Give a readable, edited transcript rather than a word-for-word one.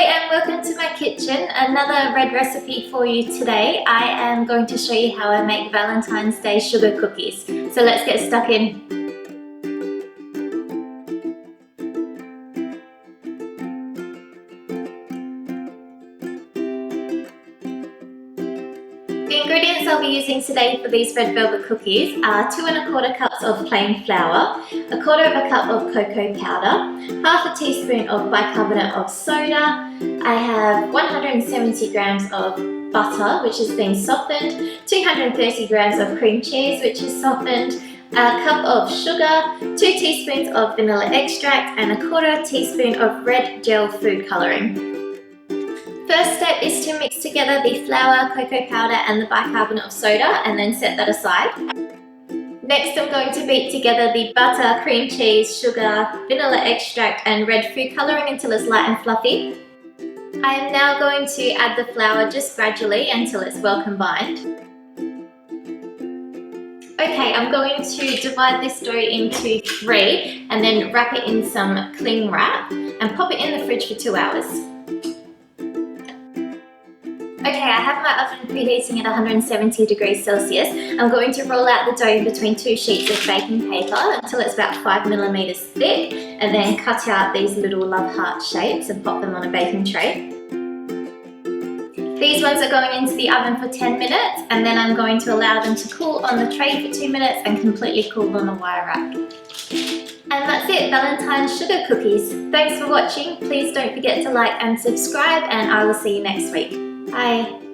and welcome to my kitchen. Another bread recipe for you today. I am going to show you how I make Valentine's Day sugar cookies. So let's get stuck in. The ingredients I'll be using today for these red velvet cookies are 2 1/4 cups of plain flour, 1/4 cup of cocoa powder, half a teaspoon of bicarbonate of soda. I have 170 grams of butter, which has been softened, 230 grams of cream cheese, which is softened, a cup of sugar, 2 teaspoons of vanilla extract, and 1/4 teaspoon of red gel food colouring. First step is to mix together the flour, cocoa powder and the bicarbonate of soda and then set that aside. Next I'm going to beat together the butter, cream cheese, sugar, vanilla extract and red food colouring until it's light and fluffy. I am now going to add the flour just gradually until it's well combined. Okay, I'm going to divide this dough into 3 and then wrap it in some cling wrap and pop it in the fridge for 2 hours. Okay, I have my oven preheating at 170 degrees Celsius. I'm going to roll out the dough between 2 sheets of baking paper until it's about 5 millimeters thick, and then cut out these little love heart shapes and pop them on a baking tray. These ones are going into the oven for 10 minutes, and then I'm going to allow them to cool on the tray for 2 minutes and completely cool on a wire rack. And that's it, Valentine's sugar cookies. Thanks for watching. Please don't forget to like and subscribe, and I will see you next week. Bye.